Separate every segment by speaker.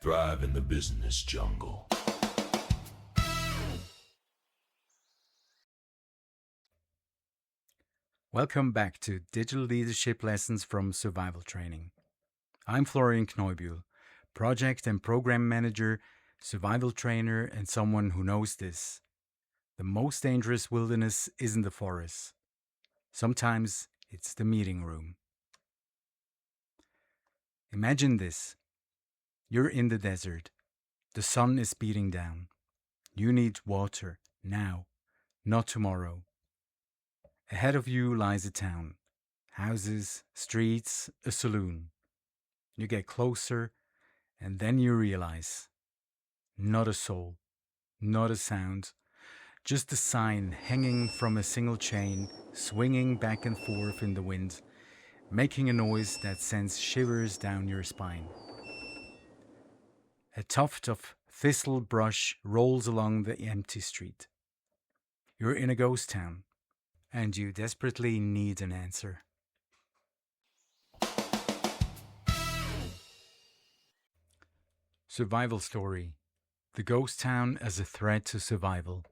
Speaker 1: thrive in the business jungle.
Speaker 2: Welcome back to Digital Leadership Lessons from Survival Training. I'm Florian Kneubühl, Project and Program Manager, Survival Trainer, and someone who knows this. The most dangerous wilderness isn't the forest. Sometimes it's the meeting room. Imagine this. You're in the desert. The sun is beating down. You need water, now, not tomorrow. Ahead of you lies a town. Houses, streets, a saloon. You get closer, and then you realize, not a soul, not a sound, just a sign hanging from a single chain, swinging back and forth in the wind, making a noise that sends shivers down your spine. A tuft of thistle brush rolls along the empty street. You're in a ghost town, and you desperately need an answer. Survival story. The ghost town as a threat to survival.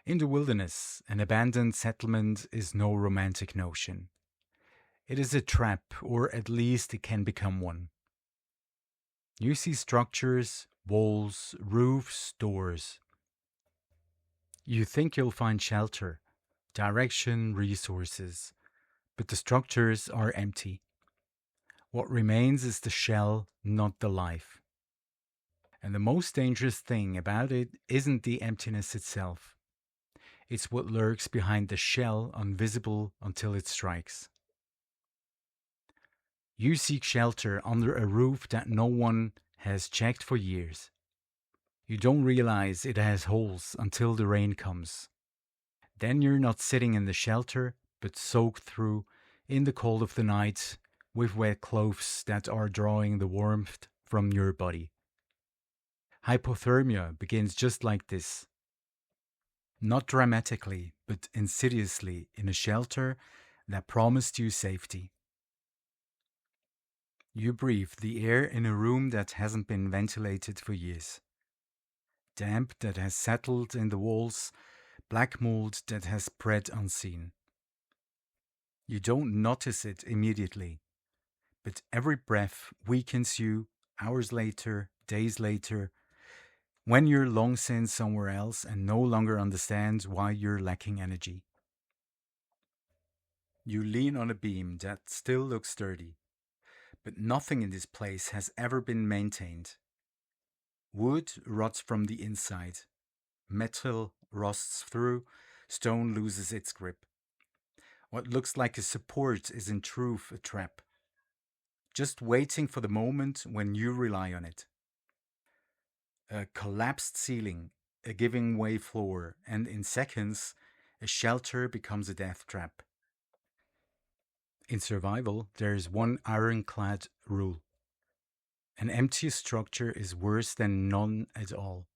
Speaker 2: In the wilderness, an abandoned settlement is no romantic notion. It is a trap, or at least it can become one. You see structures, walls, roofs, doors. You think you'll find shelter, direction, resources, but the structures are empty. What remains is the shell, not the life. And the most dangerous thing about it isn't the emptiness itself. It's what lurks behind the shell, invisible until it strikes. You seek shelter under a roof that no one has checked for years. You don't realize it has holes until the rain comes. Then you're not sitting in the shelter, but soaked through in the cold of the night with wet clothes that are drawing the warmth from your body. Hypothermia begins just like this. Not dramatically, but insidiously in a shelter that promised you safety. You breathe the air in a room that hasn't been ventilated for years. Damp that has settled in the walls, black mold that has spread unseen. You don't notice it immediately, but every breath weakens you hours later, days later, when you're long since somewhere else and no longer understand why you're lacking energy. You lean on a beam that still looks sturdy, but nothing in this place has ever been maintained. Wood rots from the inside. Metal rusts through. Stone loses its grip. What looks like a support is in truth a trap. Just waiting for the moment when you rely on it. A collapsed ceiling, a giving way floor, and in seconds, a shelter becomes a death trap. In survival, there is one ironclad rule. An empty structure is worse than none at all,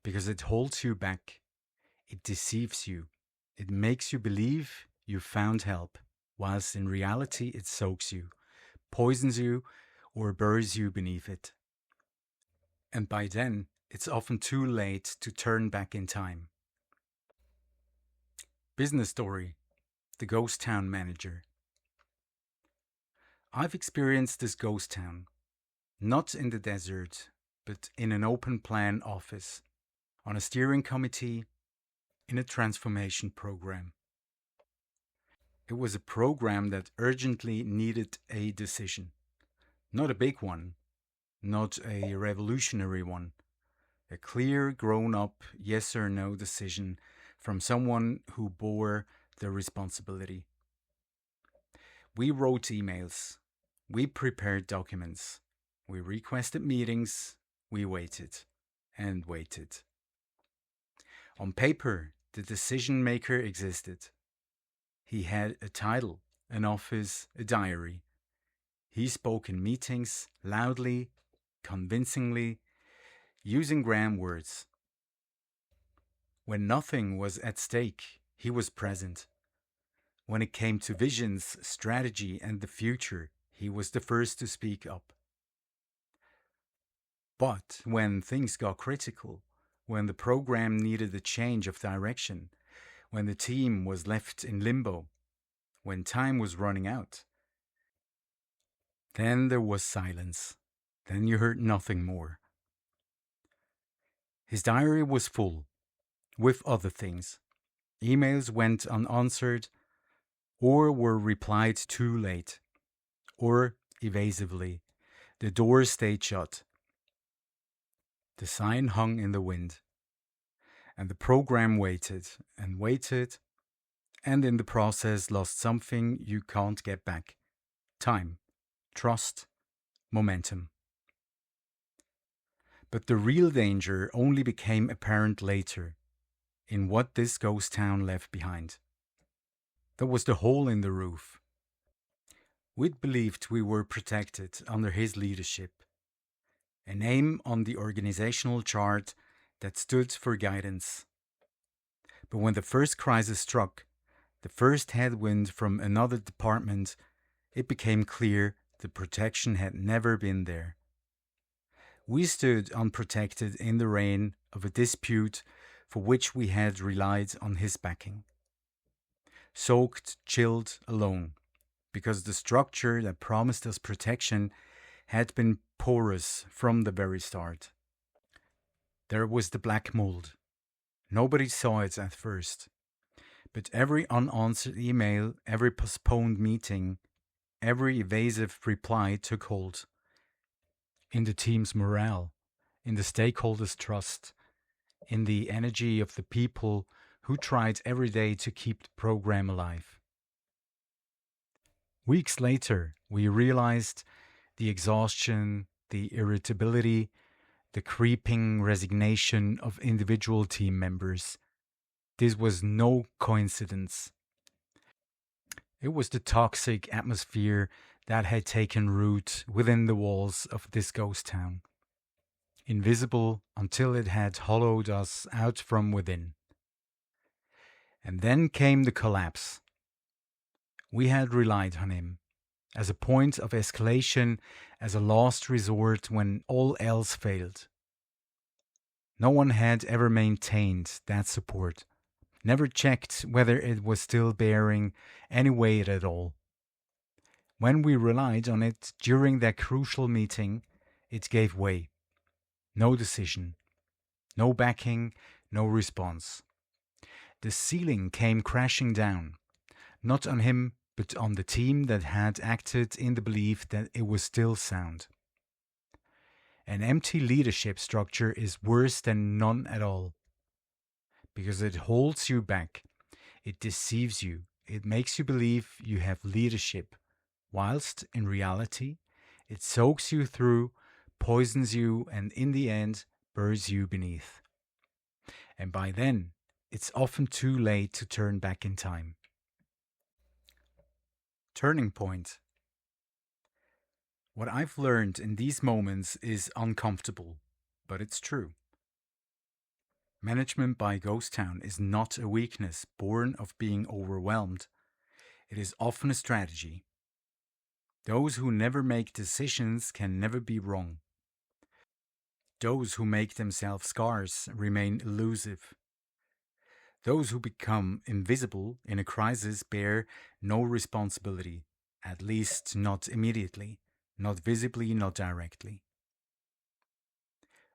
Speaker 2: because it holds you back. It deceives you. It makes you believe you found help, whilst in reality it soaks you, poisons you, or buries you beneath it. And by then, it's often too late to turn back in time. Business story. The ghost town manager. I've experienced this ghost town, not in the desert, but in an open plan office, on a steering committee, in a transformation program. It was a program that urgently needed a decision. Not a big one, not a revolutionary one. A clear, grown-up yes or no decision from someone who bore the responsibility. We wrote emails. We prepared documents. We requested meetings. We waited and waited. On paper, the decision maker existed. He had a title, an office, a diary. He spoke in meetings loudly, convincingly, using grand words. When nothing was at stake, he was present. When it came to visions, strategy, and the future, he was the first to speak up. But when things got critical, when the program needed a change of direction, when the team was left in limbo, when time was running out, then there was silence. Then you heard nothing more. His diary was full, with other things. Emails went unanswered, or were replied too late, or evasively. The door stayed shut. The sign hung in the wind. And the program waited and waited, and in the process lost something you can't get back. Time, trust, momentum. But the real danger only became apparent later, in what this ghost town left behind. There was the hole in the roof. We'd believed we were protected under his leadership, a name on the organizational chart that stood for guidance. But when the first crisis struck, the first headwind from another department, it became clear the protection had never been there. We stood unprotected in the rain of a dispute for which we had relied on his backing. Soaked, chilled, alone, because the structure that promised us protection had been porous from the very start. There was the black mold. Nobody saw it at first, but every unanswered email, every postponed meeting, every evasive reply took hold. In the team's morale, in the stakeholders' trust, in the energy of the people who tried every day to keep the program alive. Weeks later, we realized the exhaustion, the irritability, the creeping resignation of individual team members. This was no coincidence. It was the toxic atmosphere that had taken root within the walls of this ghost town, invisible until it had hollowed us out from within. And then came the collapse. We had relied on him as a point of escalation, as a last resort when all else failed. No one had ever maintained that support, never checked whether it was still bearing any weight at all. When we relied on it during that crucial meeting, it gave way. No decision, no backing, no response. The ceiling came crashing down, not on him, but on the team that had acted in the belief that it was still sound. An empty leadership structure is worse than none at all, because it holds you back, it deceives you, it makes you believe you have leadership, whilst in reality, it soaks you through, poisons you, and in the end, buries you beneath. And by then, it's often too late to turn back in time. Turning point. What I've learned in these moments is uncomfortable, but it's true. Management by ghost town is not a weakness born of being overwhelmed. It is often a strategy. Those who never make decisions can never be wrong. Those who make themselves scarce remain elusive. Those who become invisible in a crisis bear no responsibility, at least not immediately, not visibly, not directly.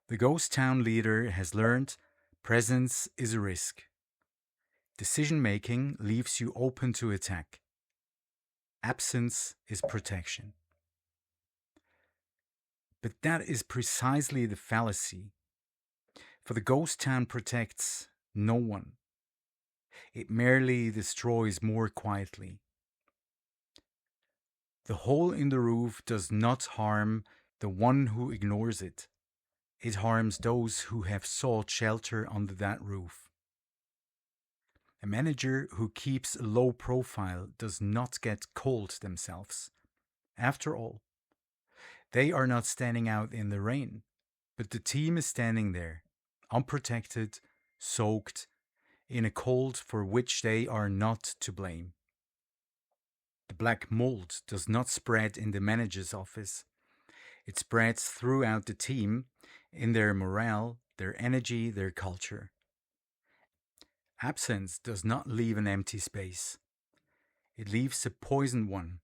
Speaker 2: The ghost town leader has learned presence is a risk. Decision-making leaves you open to attack. Absence is protection. But that is precisely the fallacy. For the ghost town protects no one. It merely destroys more quietly. The hole in the roof does not harm the one who ignores it. It harms those who have sought shelter under that roof. A manager who keeps a low profile does not get cold themselves. After all, they are not standing out in the rain, but the team is standing there, unprotected, soaked, in a cold for which they are not to blame. The black mold does not spread in the manager's office. It spreads throughout the team, in their morale, their energy, their culture. Absence does not leave an empty space. It leaves a poisoned one.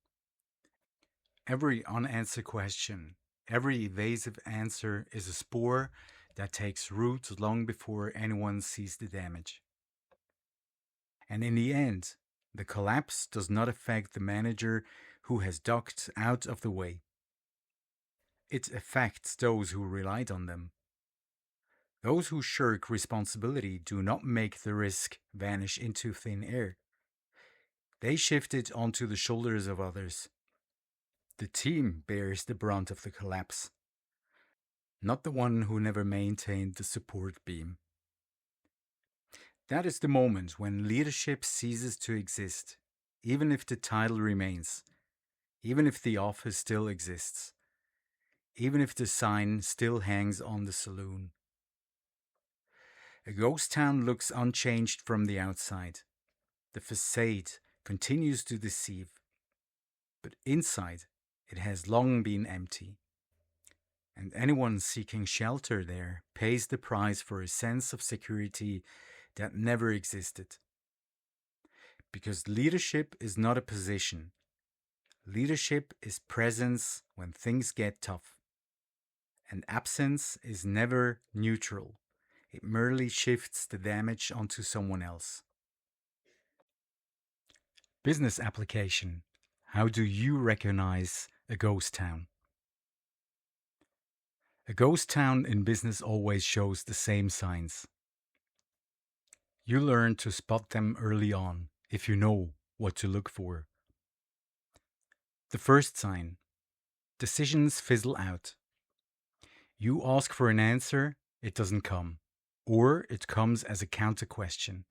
Speaker 2: Every unanswered question, every evasive answer is a spore that takes root long before anyone sees the damage. And in the end, the collapse does not affect the manager who has ducked out of the way. It affects those who relied on them. Those who shirk responsibility do not make the risk vanish into thin air. They shift it onto the shoulders of others. The team bears the brunt of the collapse, not the one who never maintained the support beam. That is the moment when leadership ceases to exist, even if the title remains, even if the office still exists, even if the sign still hangs on the saloon. A ghost town looks unchanged from the outside. The facade continues to deceive, but inside it has long been empty. And anyone seeking shelter there pays the price for a sense of security that never existed. Because leadership is not a position. Leadership is presence when things get tough. And absence is never neutral. It merely shifts the damage onto someone else. Business application. How do you recognize a ghost town? A ghost town in business always shows the same signs. You learn to spot them early on if you know what to look for. The first sign: decisions fizzle out. You ask for an answer, it doesn't come. Or it comes as a counter question.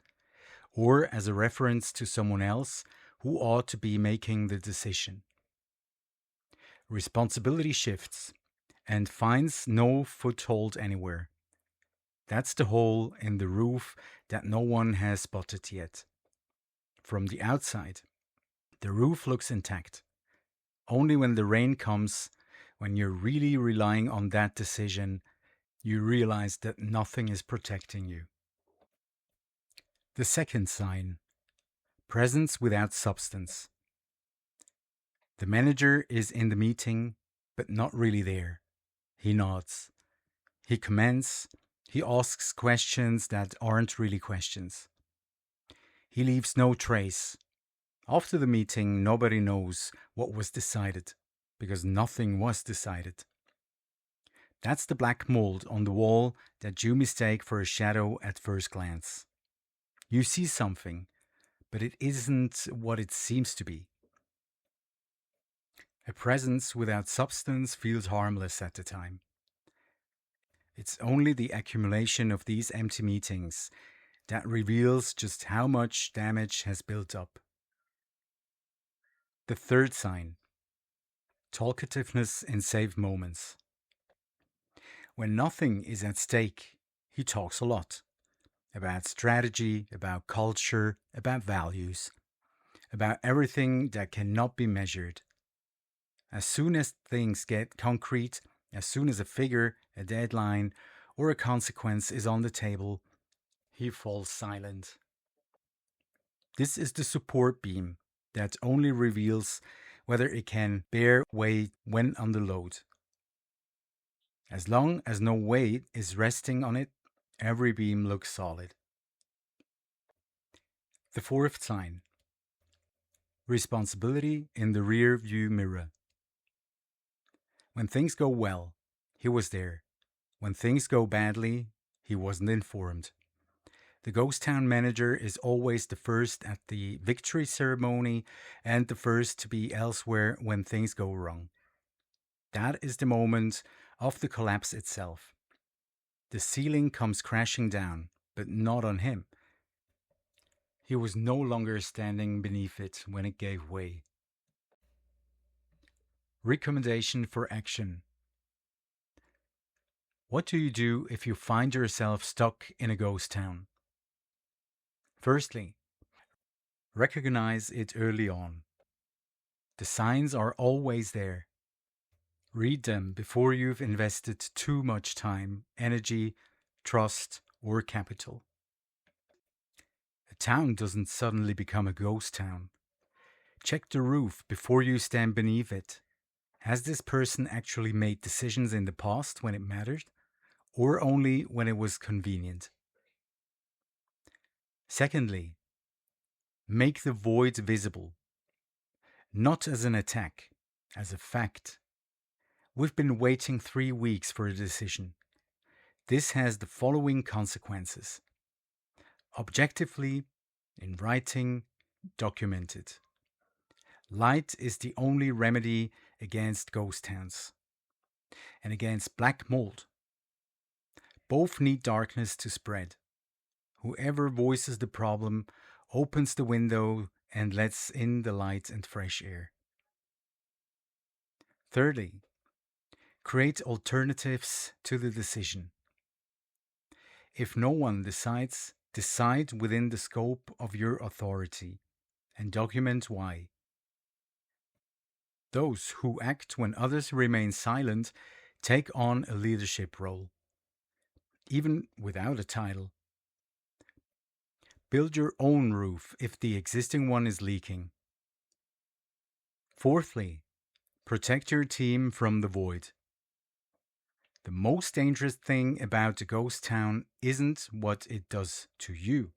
Speaker 2: Or as a reference to someone else who ought to be making the decision. Responsibility shifts and finds no foothold anywhere. That's the hole in the roof that no one has spotted yet. From the outside, the roof looks intact. Only when the rain comes, when you're really relying on that decision, you realize that nothing is protecting you. The second sign: presence without substance. The manager is in the meeting, but not really there. He nods. He comments. He asks questions that aren't really questions. He leaves no trace. After the meeting, nobody knows what was decided, because nothing was decided. That's the black mold on the wall that you mistake for a shadow at first glance. You see something, but it isn't what it seems to be. A presence without substance feels harmless at the time. It's only the accumulation of these empty meetings that reveals just how much damage has built up. The third sign: talkativeness in safe moments. When nothing is at stake, he talks a lot. About strategy, about culture, about values, about everything that cannot be measured. As soon as things get concrete, as soon as a figure, a deadline, or a consequence is on the table, he falls silent. This is the support beam that only reveals whether it can bear weight when under load. As long as no weight is resting on it, every beam looks solid. The fourth sign: responsibility in the rear view mirror. When things go well, he was there. When things go badly, he wasn't informed. The ghost town manager is always the first at the victory ceremony and the first to be elsewhere when things go wrong. That is the moment of the collapse itself. The ceiling comes crashing down, but not on him. He was no longer standing beneath it when it gave way. Recommendation for action. What do you do if you find yourself stuck in a ghost town? Firstly, recognize it early on. The signs are always there. Read them before you've invested too much time, energy, trust, or capital. A town doesn't suddenly become a ghost town. Check the roof before you stand beneath it. Has this person actually made decisions in the past when it mattered, or only when it was convenient? Secondly, make the void visible, not as an attack, as a fact. We've been waiting 3 weeks for a decision. This has the following consequences. Objectively, in writing, documented. Light is the only remedy against ghost towns and against black mold. Both need darkness to spread. Whoever voices the problem opens the window and lets in the light and fresh air. Thirdly, create alternatives to the decision. If no one decides, decide within the scope of your authority and document why. Those who act when others remain silent take on a leadership role, even without a title. Build your own roof if the existing one is leaking. Fourthly, protect your team from the void. The most dangerous thing about a ghost town isn't what it does to you.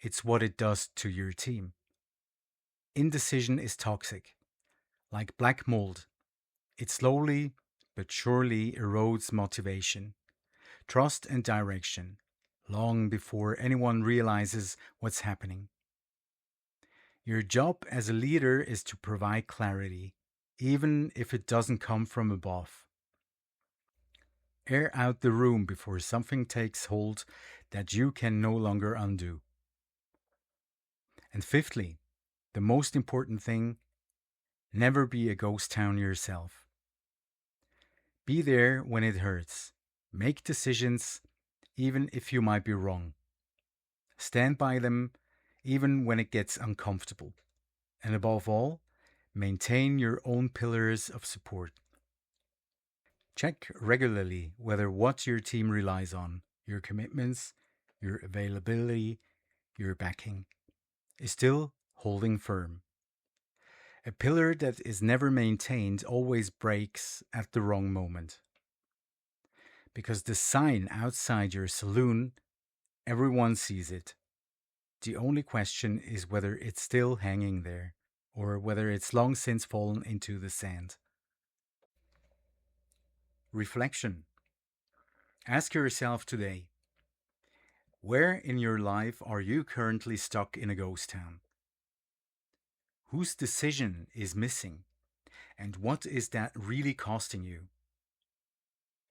Speaker 2: It's what it does to your team. Indecision is toxic. Like black mold, it slowly but surely erodes motivation, trust, and direction, long before anyone realizes what's happening. Your job as a leader is to provide clarity, even if it doesn't come from above. Air out the room before something takes hold that you can no longer undo. And fifthly, the most important thing, never be a ghost town yourself. Be there when it hurts. Make decisions, even if you might be wrong. Stand by them, even when it gets uncomfortable. And above all, maintain your own pillars of support. Check regularly whether what your team relies on, your commitments, your availability, your backing, is still holding firm. A pillar that is never maintained always breaks at the wrong moment. Because the sign outside your saloon, everyone sees it. The only question is whether it's still hanging there, or whether it's long since fallen into the sand. Reflection. Ask yourself today, where in your life are you currently stuck in a ghost town? Whose decision is missing? And what is that really costing you?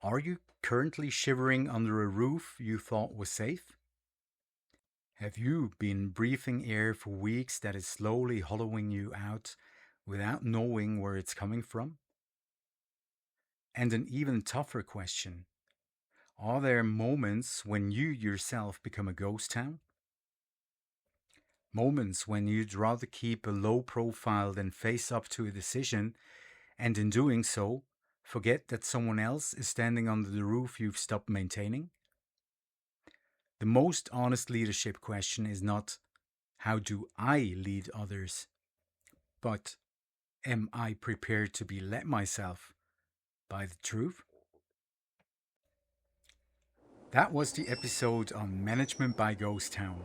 Speaker 2: Are you currently shivering under a roof you thought was safe? Have you been breathing air for weeks that is slowly hollowing you out without knowing where it's coming from? And an even tougher question, are there moments when you yourself become a ghost town? Moments when you'd rather keep a low profile than face up to a decision, and in doing so, forget that someone else is standing under the roof you've stopped maintaining? The most honest leadership question is not, how do I lead others? But, am I prepared to be led myself by the truth? That was the episode on Management by Ghost Town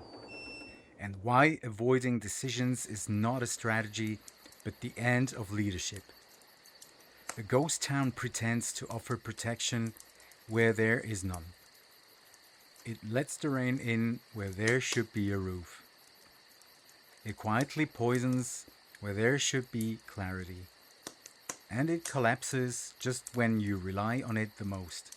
Speaker 2: and why avoiding decisions is not a strategy but the end of leadership. A ghost town pretends to offer protection where there is none. It lets the rain in where there should be a roof. It quietly poisons where there should be clarity. And it collapses just when you rely on it the most.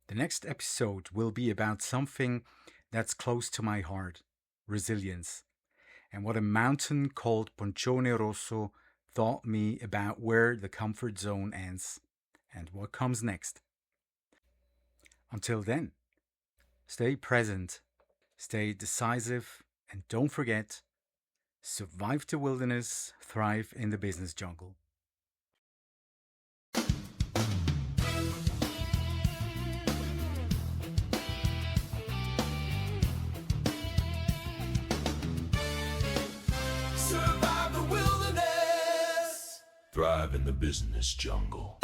Speaker 2: The next episode will be about something that's close to my heart, resilience, and what a mountain called Poncione Rosso taught me about where the comfort zone ends and what comes next. Until then, stay present, stay decisive, and don't forget, survive the wilderness, thrive in the business jungle.
Speaker 1: Thrive in the business jungle.